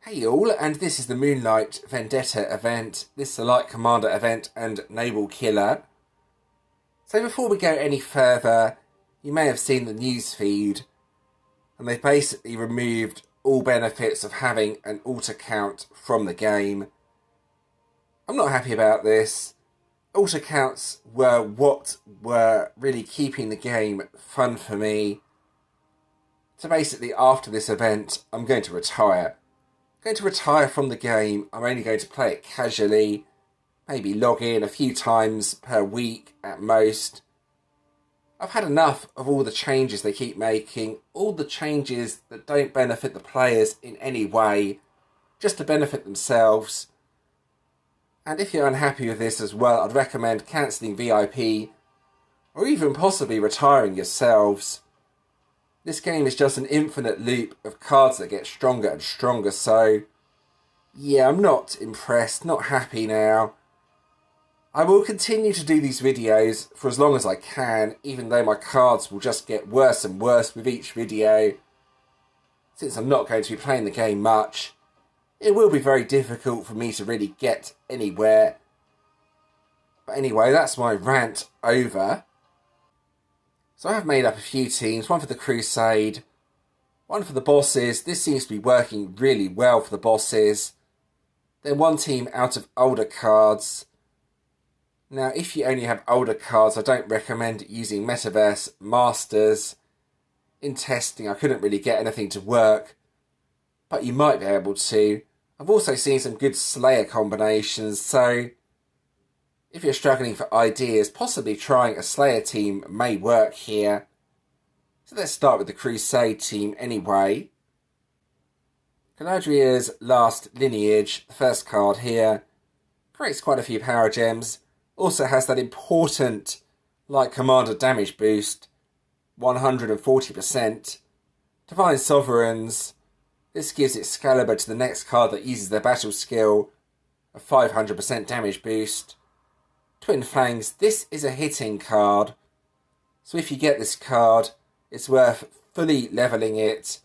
Hey all, and this is the Moonlight Vendetta event. This is the Light Commander event and Naval Killer. So before we go any further, you may have seen the news feed, and they've basically removed all benefits of having an alt account from the game. I'm not happy about this. Alt accounts were what were really keeping the game fun for me. So basically after this event, I'm going to retire. Going to retire from the game. I'm only going to play it casually, maybe log in a few times per week at most. I've had enough of all the changes they keep making, all the changes that don't benefit the players in any way, just to benefit themselves. And if you're unhappy with this as well, I'd recommend cancelling VIP, or even possibly retiring yourselves. This game is just an infinite loop of cards that get stronger and stronger, so yeah, I'm not impressed, not happy now. I will continue to do these videos for as long as I can, even though my cards will just get worse and worse with each video. Since I'm not going to be playing the game much, it will be very difficult for me to really get anywhere. But anyway, that's my rant over. So I have made up a few teams, one for the Crusade, one for the bosses. This seems to be working really well for the bosses. Then one team out of older cards. Now, if you only have older cards, I don't recommend using Metaverse Masters. In testing, I couldn't really get anything to work, but you might be able to. I've also seen some good Slayer combinations, so if you're struggling for ideas, possibly trying a Slayer team may work here. So let's start with the Crusade team anyway. Galadriel's Last Lineage, the first card here, creates quite a few power gems. Also has that important Light Commander damage boost, 140%. Divine Sovereigns, this gives Excalibur to the next card that uses their battle skill, a 500% damage boost. Twin Fangs, this is a hitting card, so if you get this card, it's worth fully levelling it,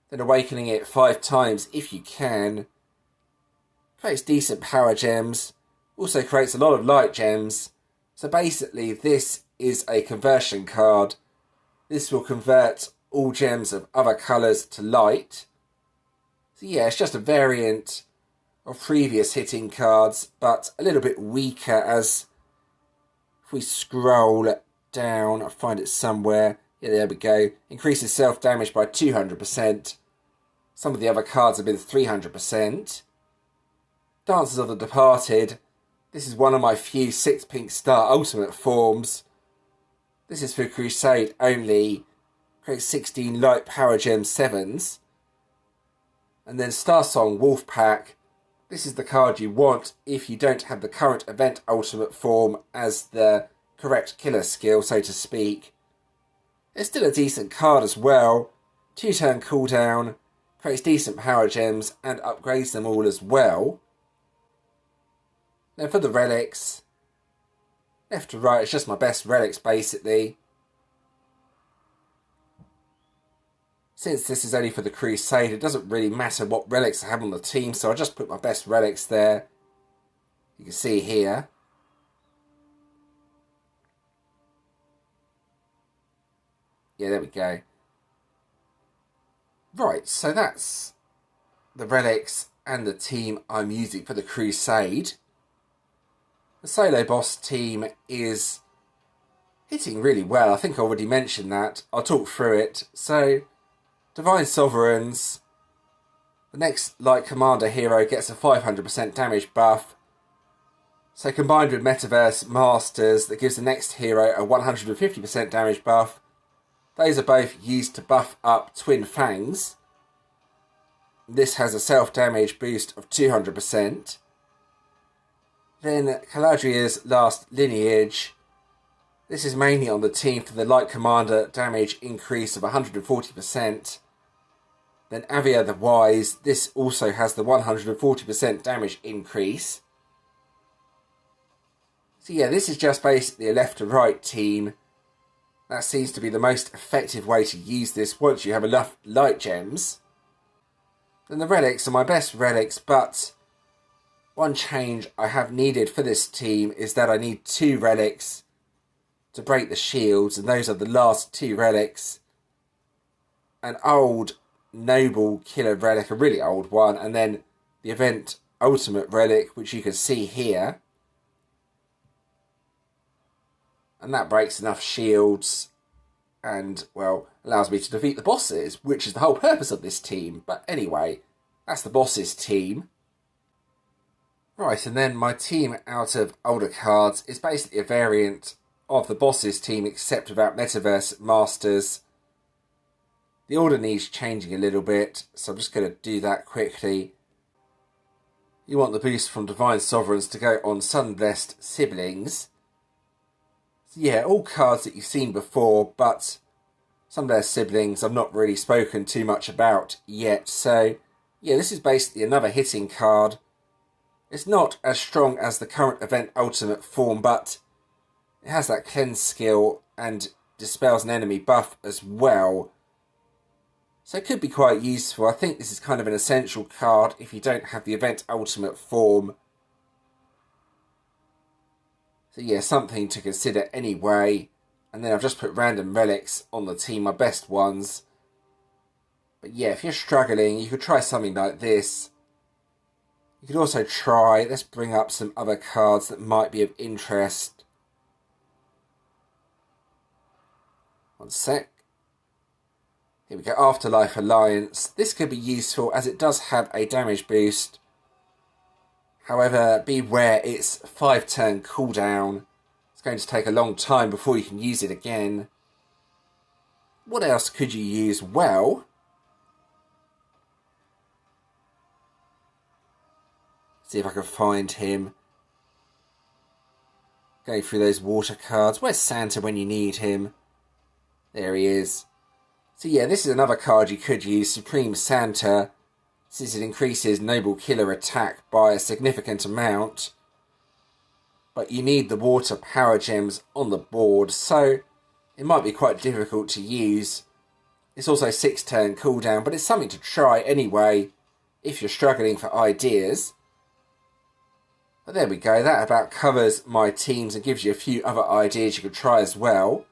then awakening it 5 times if you can. Creates decent power gems, also creates a lot of light gems, so basically this is a conversion card. This will convert all gems of other colours to light. So yeah, it's just a variant of previous hitting cards, but a little bit weaker. As if we scroll down, I'll find it somewhere. Yeah, there we go. Increases self-damage by 200%. Some of the other cards have been 300%. Dancers of the Departed. This is one of my few 6 pink star ultimate forms. This is for Crusade only. Creates 16 light power gem 7s. And then Starsong Wolfpack. This is the card you want if you don't have the current event ultimate form as the correct killer skill, so to speak. It's still a decent card as well. 2-turn cooldown, creates decent power gems and upgrades them all as well. Then for the relics, left to right, it's just my best relics basically. Since this is only for the Crusade, it doesn't really matter what relics I have on the team, so I just put my best relics there. You can see here. Yeah, there we go. Right, so that's the relics and the team I'm using for the Crusade. The solo boss team is hitting really well. I think I already mentioned that. I'll talk through it. So, Divine Sovereigns. The next Light Commander hero gets a 500% damage buff. So combined with Metaverse Masters, that gives the next hero a 150% damage buff. Those are both used to buff up Twin Fangs. This has a self-damage boost of 200%. Then Galadriel's Last Lineage. This is mainly on the team for the Light Commander damage increase of 140%. Then Avia the Wise, this also has the 140% damage increase. So yeah, this is just basically a left to right team. That seems to be the most effective way to use this once you have enough light gems. then the relics are my best relics, but one change I have needed for this team is that I need 2 relics to break the shields, and those are the last 2 relics. An old noble killer relic, a really old one, and then the event ultimate relic, which you can see here. And that breaks enough shields and, well, allows me to defeat the bosses, which is the whole purpose of this team. But anyway, that's the bosses team. Right, and then my team out of older cards is basically a variant of the bosses team, except without Metaverse Masters. The order needs changing a little bit, so I'm just going to do that quickly. You want the boost from Divine Sovereigns to go on Sunblessed Siblings. So yeah, all cards that you've seen before, but Sunblessed Siblings I've not really spoken too much about yet. So yeah, this is basically another hitting card. It's not as strong as the current event ultimate form, but it has that cleanse skill and dispels an enemy buff as well. So it could be quite useful. I think this is kind of an essential card if you don't have the event ultimate form. So yeah, something to consider anyway. And then I've just put random relics on the team, my best ones. But yeah, if you're struggling, you could try something like this. You could also try, let's bring up some other cards that might be of interest. One sec. Here we go, Afterlife Alliance. This could be useful as it does have a damage boost. However, beware, it's 5-turn cooldown. It's going to take a long time before you can use it again. What else could you use? Well, see if I can find him. Going through those water cards. Where's Santa when you need him? There he is. So yeah, this is another card you could use, Supreme Santa, since it increases Noble Killer attack by a significant amount. But you need the water power gems on the board, so it might be quite difficult to use. It's also 6-turn cooldown, but it's something to try anyway, if you're struggling for ideas. But there we go, that about covers my teams and gives you a few other ideas you could try as well.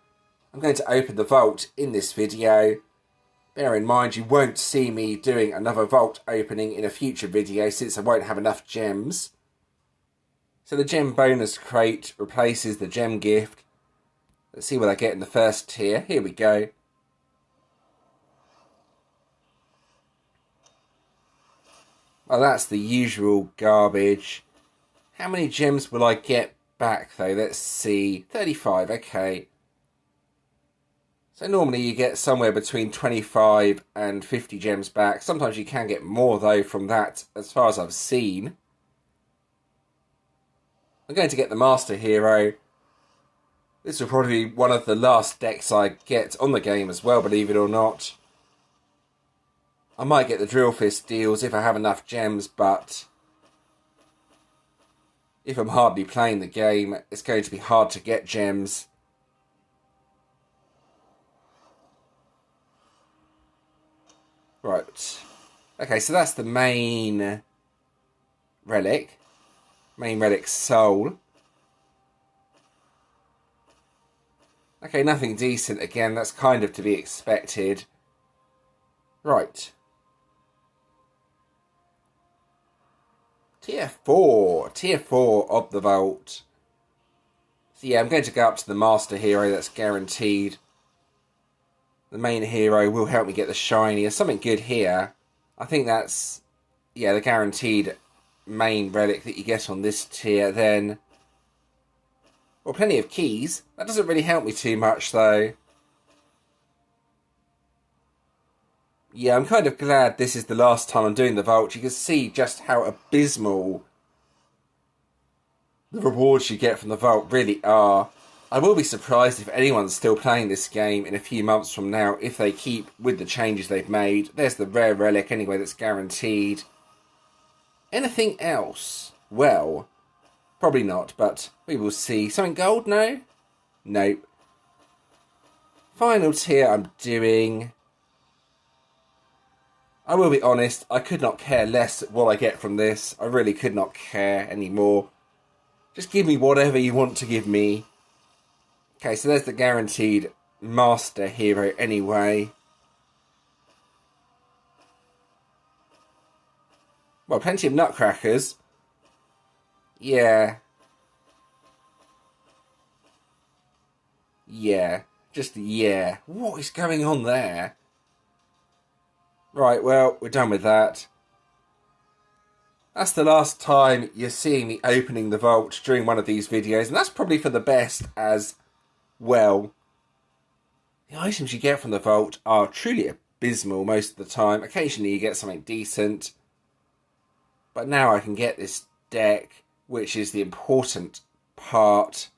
I'm going to open the vault in this video. Bear in mind you won't see me doing another vault opening in a future video since I won't have enough gems. So the gem bonus crate replaces the gem gift. Let's see what I get in the first tier. Here we go. Well, that's the usual garbage. How many gems will I get back though? Let's see. 35, okay. So normally you get somewhere between 25 and 50 gems back. Sometimes you can get more though from that, as far as I've seen. I'm going to get the Master Hero. This will probably be one of the last decks I get on the game as well, believe it or not. I might get the Drill Fist deals if I have enough gems, but if I'm hardly playing the game, it's going to be hard to get gems. Right. Okay, so that's the main relic. Main relic soul. Okay, nothing decent again. That's kind of to be expected. Right. Tier 4. Tier 4 of the vault. So yeah, I'm going to go up to the Master Hero. That's guaranteed. The main hero will help me get the shiny. There's something good here. I think that's, yeah, the guaranteed main relic that you get on this tier. Then, well, plenty of keys. That doesn't really help me too much, though. Yeah, I'm kind of glad this is the last time I'm doing the vault. You can see just how abysmal the rewards you get from the vault really are. I will be surprised if anyone's still playing this game in a few months from now if they keep with the changes they've made. There's the rare relic anyway that's guaranteed. Anything else? Well, probably not, but we will see. Something gold? No? Nope. Final tier I'm doing. I will be honest, I could not care less what I get from this. I really could not care anymore. Just give me whatever you want to give me. Okay, so there's the guaranteed master hero anyway. Well, plenty of nutcrackers. Yeah. Yeah. Just yeah. What is going on there? Right, well, we're done with that. That's the last time you're seeing me opening the vault during one of these videos, and that's probably for the best as well. The items you get from the vault are truly abysmal most of the time. Occasionally you get something decent. But now I can get this deck, which is the important part.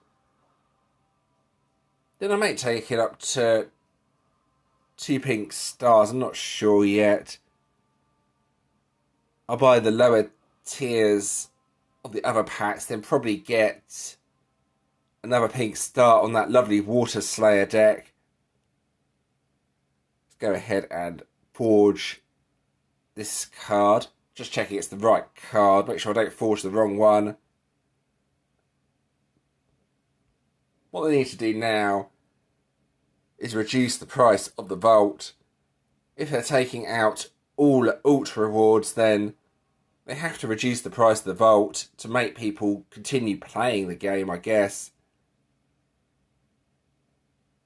Then I might take it up to 2 pink stars. I'm not sure yet. I'll buy the lower tiers of the other packs, then probably get another pink star on that lovely Water Slayer deck. Let's go ahead and forge this card. Just checking it's the right card. Make sure I don't forge the wrong one. What they need to do now is reduce the price of the vault. If they're taking out all ultra rewards, then they have to reduce the price of the vault to make people continue playing the game, I guess.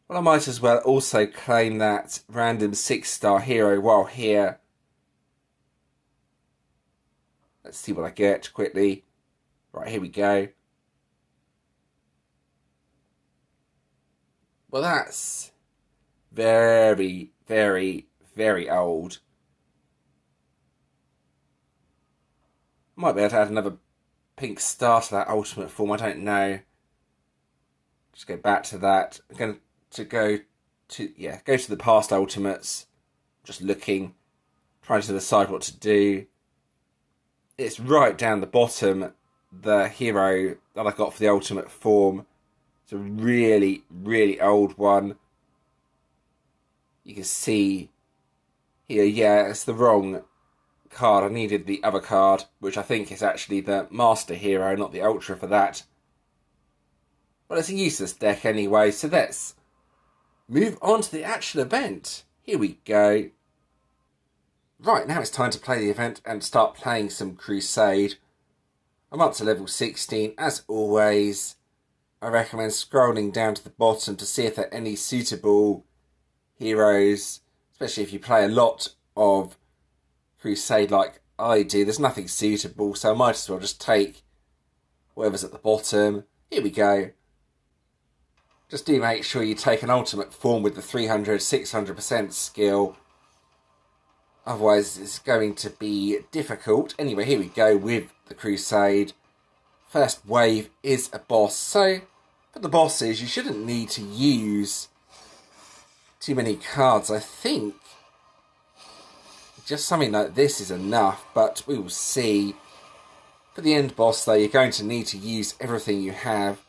Well, I might as well also claim that random 6-star hero while here. Let's see what I get quickly. Right, here we go. Well, that's very, very, very old. Might be able to add another pink star to that ultimate form, I don't know. Just go back to that. I'm going to go to the past ultimates. Just looking, trying to decide what to do. It's right down the bottom, the hero that I got for the ultimate form. It's a really, really old one. You can see here, yeah, it's the wrong card. I needed the other card, which I think is actually the master hero, not the ultra for that. Well, it's a useless deck anyway, so let's move on to the actual event. Here we go. Right, now it's time to play the event and start playing some Crusade. I'm up to level 16, as always. I recommend scrolling down to the bottom to see if there are any suitable heroes, especially if you play a lot of Crusade like I do. There's nothing suitable, so I might as well just take whatever's at the bottom. Here we go. Just do make sure you take an ultimate form with the 300-600% skill. Otherwise it's going to be difficult. Anyway, here we go with the Crusade. First wave is a boss. So, for the bosses, you shouldn't need to use too many cards. I think just something like this is enough, but we will see. For the end boss, though, you're going to need to use everything you have.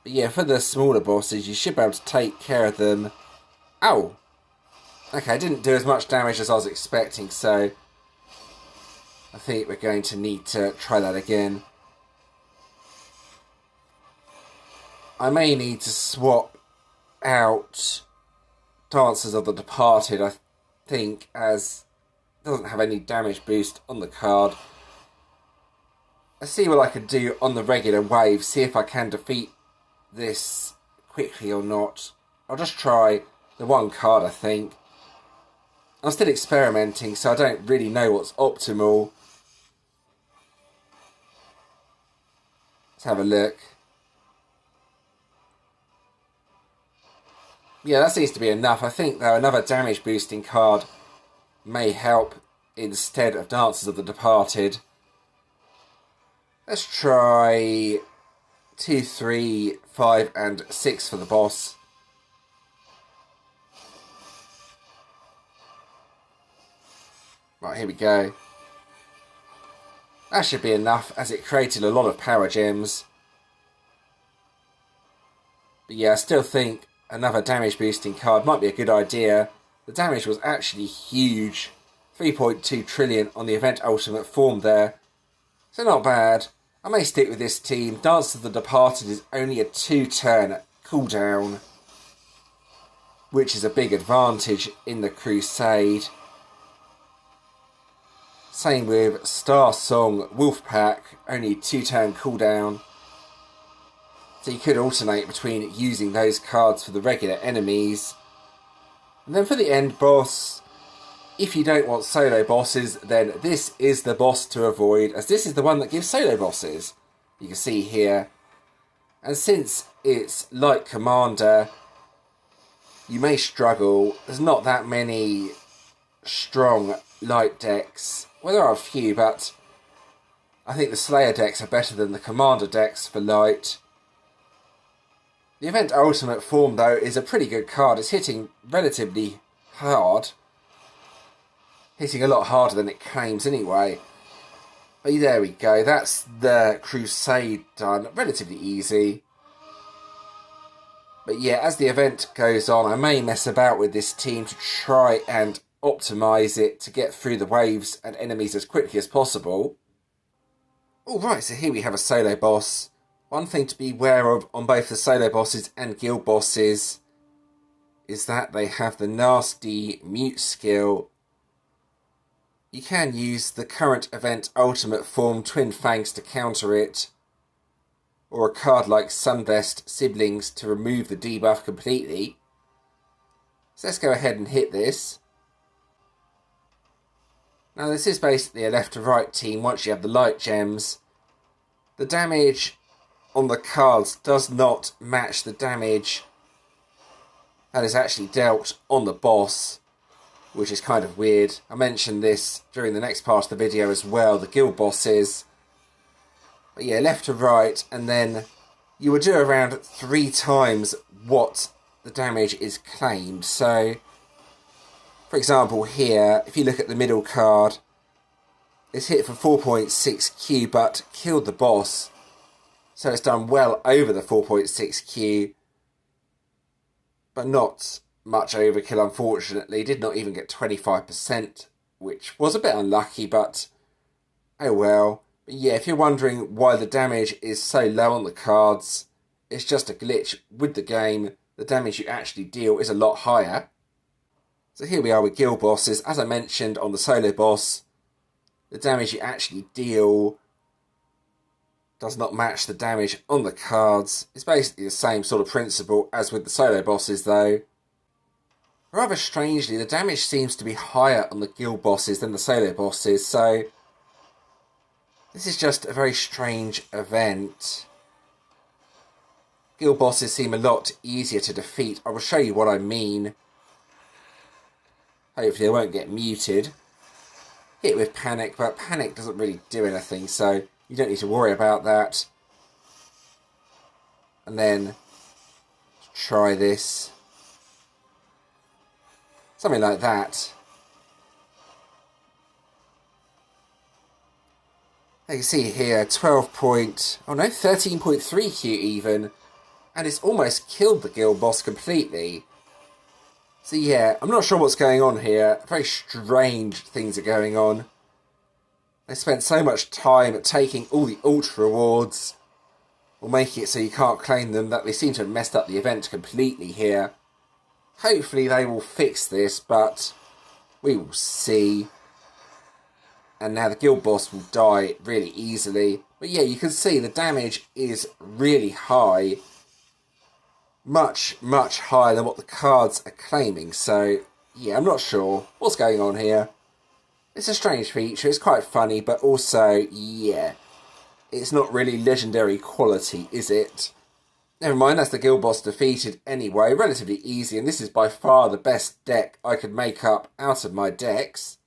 But yeah, for the smaller bosses, you should be able to take care of them. Ow! Okay, I didn't do as much damage as I was expecting, so I think we're going to need to try that again. I may need to swap out Dancers of the Departed, I think, as it doesn't have any damage boost on the card. Let's see what I can do on the regular wave, see if I can defeat this quickly or not. I'll just try the one card, I think. I'm still experimenting, so I don't really know what's optimal. Let's have a look. Yeah, that seems to be enough. I think, though, another damage boosting card may help instead of Dancers of the Departed. Let's try 2, 3, 5 and 6 for the boss. Right, here we go. That should be enough, as it created a lot of power gems. But yeah, I still think another damage boosting card might be a good idea. the damage was actually huge. 3.2 trillion on the event ultimate form there. So not bad. I may stick with this team. Dance of the Departed is only a 2-turn cooldown, which is a big advantage in the Crusade. Same with Star Song Wolfpack, only 2-turn cooldown. So you could alternate between using those cards for the regular enemies. And then for the end boss, if you don't want solo bosses, then this is the boss to avoid, as this is the one that gives solo bosses. You can see here. And since it's like Commander, you may struggle. There's not that many strong light decks. Well, there are a few, but I think the Slayer decks are better than the Commander decks for light. The event ultimate form, though, is a pretty good card. It's hitting relatively hard. Hitting a lot harder than it claims anyway. But there we go. That's the Crusade done. Relatively easy. But yeah, as the event goes on, I may mess about with this team to try and optimise it to get through the waves and enemies as quickly as possible. Alright, so here we have a solo boss. One thing to be aware of on both the solo bosses and guild bosses is that they have the nasty mute skill. You can use the current event ultimate form Twin Fangs to counter it, or a card like Sunvest Siblings to remove the debuff completely. So let's go ahead and hit this. Now this is basically a left to right team once you have the light gems. The damage on the cards does not match the damage that is actually dealt on the boss, which is kind of weird. I mentioned this during the next part of the video as well, the guild bosses. But yeah, left to right, and then you would do around 3 times what the damage is claimed. So, for example here, if you look at the middle card, it's hit for 4.6Q but killed the boss. So it's done well over the 4.6Q, but not much overkill, unfortunately. Did not even get 25%, which was a bit unlucky, but oh well. But yeah, if you're wondering why the damage is so low on the cards, it's just a glitch with the game. The damage you actually deal is a lot higher. So here we are with guild bosses. As I mentioned on the solo boss, the damage you actually deal does not match the damage on the cards. It's basically the same sort of principle as with the solo bosses though. Rather strangely, the damage seems to be higher on the guild bosses than the solo bosses, so this is just a very strange event. Guild bosses seem a lot easier to defeat. I will show you what I mean. Hopefully they won't get muted. Hit with Panic, but Panic doesn't really do anything, so you don't need to worry about that. And then try this. Something like that. You can see here 13.3Q even. And it's almost killed the guild boss completely. So yeah, I'm not sure what's going on here. Very strange things are going on. They spent so much time taking all the ultra rewards, or making it so you can't claim them, that they seem to have messed up the event completely here. Hopefully they will fix this, but we will see. And now the guild boss will die really easily. But yeah, you can see the damage is really high. Much, much higher than what the cards are claiming. So yeah, I'm not sure what's going on here. It's a strange feature. It's quite funny, but also, yeah, it's not really legendary quality, is it? Never mind, that's the guild boss defeated anyway. Relatively easy, and this is by far the best deck I could make up out of my decks.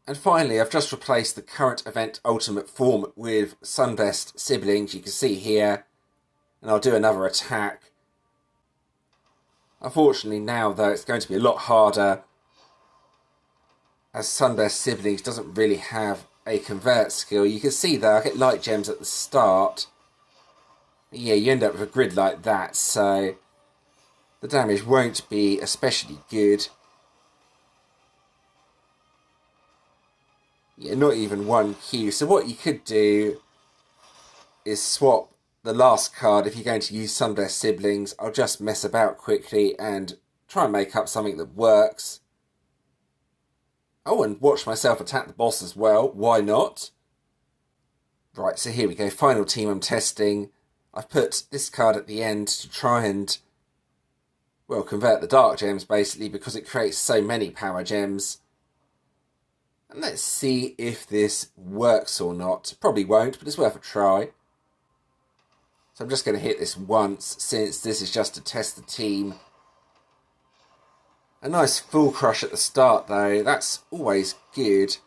And finally, I've just replaced the current event ultimate form with Sunvest Siblings, you can see here. And I'll do another attack. Unfortunately now, though, it's going to be a lot harder, as Sunvest Siblings doesn't really have a convert skill. You can see there, I get light gems at the start. Yeah, you end up with a grid like that, so the damage won't be especially good. Yeah, not even 1Q. So what you could do is swap the last card. If you're going to use some of their siblings, I'll just mess about quickly and try and make up something that works. Oh, and watch myself attack the boss as well. Why not? Right, so here we go. Final team I'm testing. I've put this card at the end to try and, well, convert the dark gems, basically, because it creates so many power gems. And let's see if this works or not. Probably won't, but it's worth a try. So I'm just going to hit this once, since this is just to test the team. A nice full crush at the start, though. That's always good.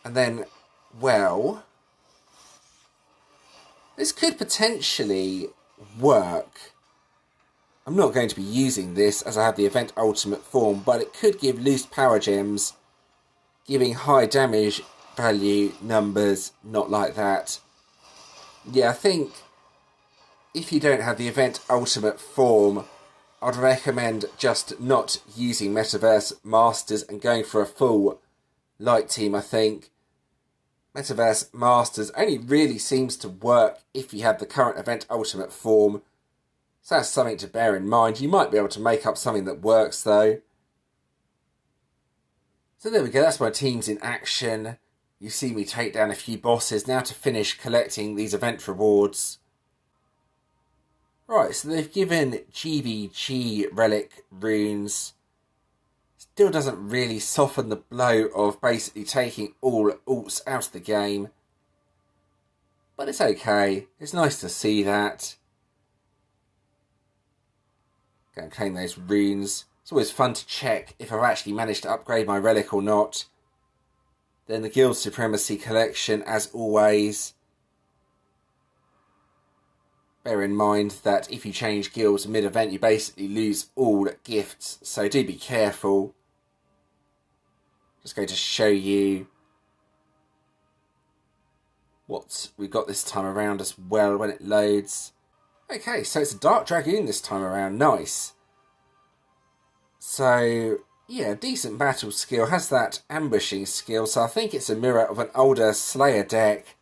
And then, well, this could potentially work. I'm not going to be using this as I have the event ultimate form, but it could give loose power gems, giving high damage value numbers, not like that. Yeah, I think if you don't have the event ultimate form, I'd recommend just not using Metaverse Masters and going for a full light team, I think. Metaverse Masters only really seems to work if you have the current event ultimate form. So that's something to bear in mind. You might be able to make up something that works, though. So there we go, that's my teams in action. You see me take down a few bosses. Now to finish collecting these event rewards. Right, so they've given GVG relic runes. Still doesn't really soften the blow of basically taking all alts out of the game. But it's okay. It's nice to see that. Go and claim those runes. It's always fun to check if I've actually managed to upgrade my relic or not. Then the Guild Supremacy collection, as always. Bear in mind that if you change guilds mid-event, you basically lose all gifts, so do be careful. Just going to show you what we've got this time around as well when it loads. Okay, so it's a Dark Dragoon this time around. Nice. So, yeah, decent battle skill. Has that ambushing skill, so I think it's a mirror of an older Slayer deck.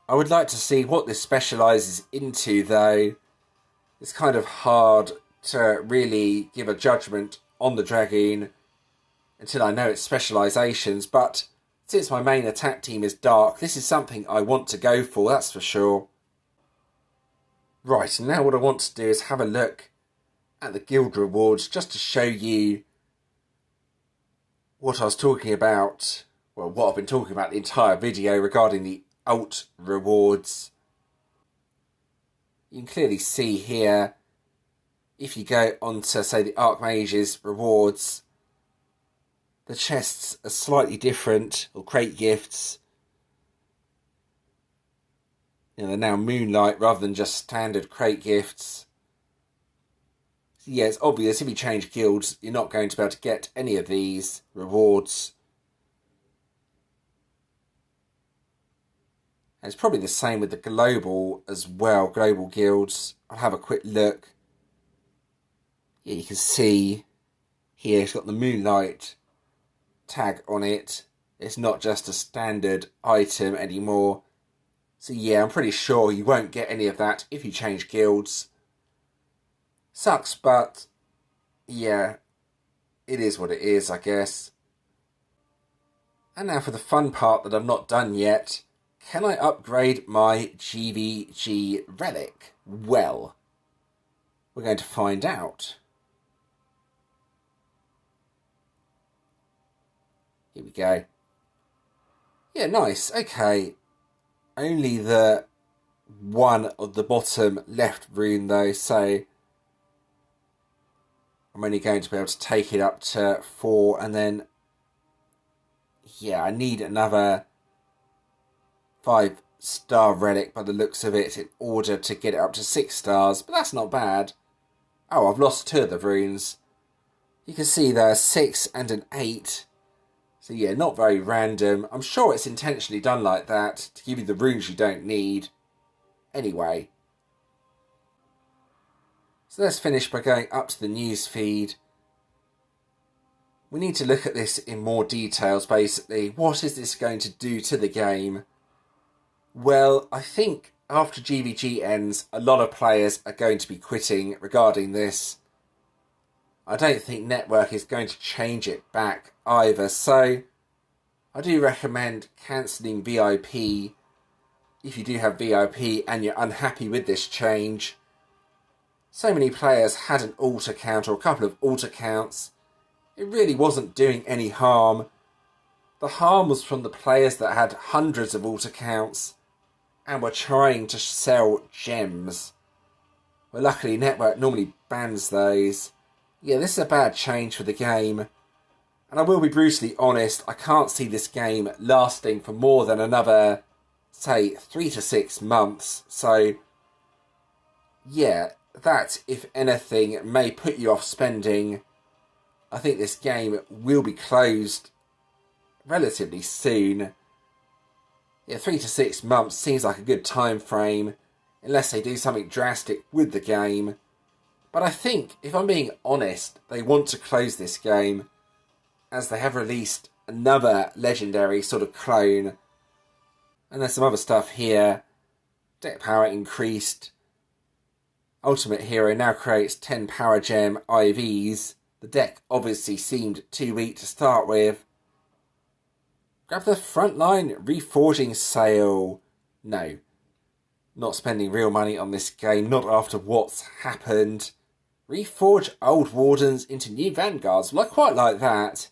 I would like to see what this specialises into, though. It's kind of hard to really give a judgment on the Dragoon until I know its specialisations, but since my main attack team is Dark, this is something I want to go for, that's for sure. Right, and now what I want to do is have a look at the guild rewards, just to show you what I was talking about, well, what I've been talking about the entire video regarding the alt rewards. You can clearly see here, if you go on to, say, the Archmage's rewards, the chests are slightly different, or crate gifts. You know, they're now Moonlight rather than just standard crate gifts. So yeah, it's obvious if you change guilds, you're not going to be able to get any of these rewards. And it's probably the same with the global as well, global guilds. I'll have a quick look. Yeah, you can see here it's got the Moonlight tag on it. It's not just a standard item anymore. So yeah, I'm pretty sure you won't get any of that if you change guilds. Sucks, but yeah, it is what it is, I guess. And now for the fun part that I've not done yet. Can I upgrade my GVG relic? Well, we're going to find out. Here we go. Yeah, nice. Okay. Only the one of the bottom left rune though, so I'm only going to be able to take it up to 4, and then yeah, I need another 5-star relic by the looks of it in order to get it up to 6 stars, but that's not bad. Oh, I've lost 2 of the runes. You can see there 6 and an 8. So yeah, not very random. I'm sure it's intentionally done like that to give you the runes you don't need. Anyway. So let's finish by going up to the news feed. We need to look at this in more details, basically. What is this going to do to the game? Well, I think after GVG ends, a lot of players are going to be quitting regarding this. I don't think Network is going to change it back either, so I do recommend cancelling VIP if you do have VIP and you're unhappy with this change. So many players had an alt account or a couple of alt accounts. It really wasn't doing any harm. The harm was from the players that had hundreds of alt accounts and were trying to sell gems. Well, luckily Network normally bans those. Yeah, this is a bad change for the game. And I will be brutally honest, I can't see this game lasting for more than another, say, 3 to 6 months. So, yeah, that, if anything, may put you off spending. I think this game will be closed relatively soon. Yeah, 3 to 6 months seems like a good time frame, unless they do something drastic with the game. But I think, if I'm being honest, they want to close this game, as they have released another legendary sort of clone. And there's some other stuff here. Deck power increased. Ultimate Hero now creates 10 power gem IVs. The deck obviously seemed too weak to start with. Grab the Frontline Reforging sale. No. Not spending real money on this game, not after what's happened. Reforge old Wardens into new Vanguards. Well, I quite like that.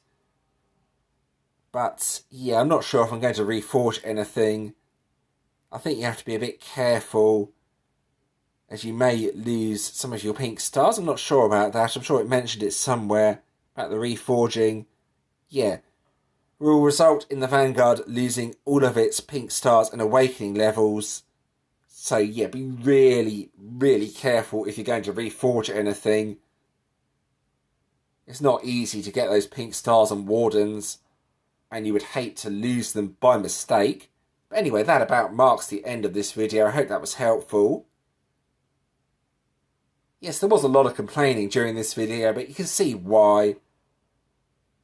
But, yeah, I'm not sure if I'm going to reforge anything. I think you have to be a bit careful, as you may lose some of your pink stars. I'm not sure about that. I'm sure it mentioned it somewhere about the reforging. Yeah. Will result in the Vanguard losing all of its pink stars and awakening levels. So, yeah, be really, really careful if you're going to reforge anything. It's not easy to get those pink stars and Wardens, and you would hate to lose them by mistake. But anyway, that about marks the end of this video. I hope that was helpful. Yes, there was a lot of complaining during this video, but you can see why.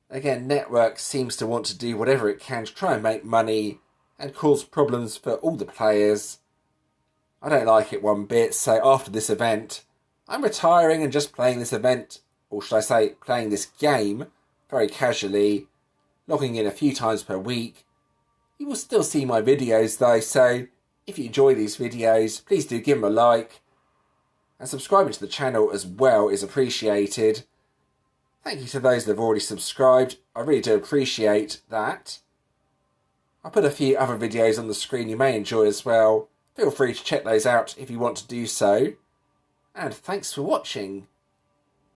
Again, Network seems to want to do whatever it can to try and make money and cause problems for all the players. I don't like it one bit, so after this event, I'm retiring and just playing this event, or should I say, playing this game, very casually, logging in a few times per week. You will still see my videos though, so if you enjoy these videos, please do give them a like. And subscribing to the channel as well is appreciated. Thank you to those that have already subscribed. I really do appreciate that. I'll put a few other videos on the screen you may enjoy as well. Feel free to check those out if you want to do so. And thanks for watching.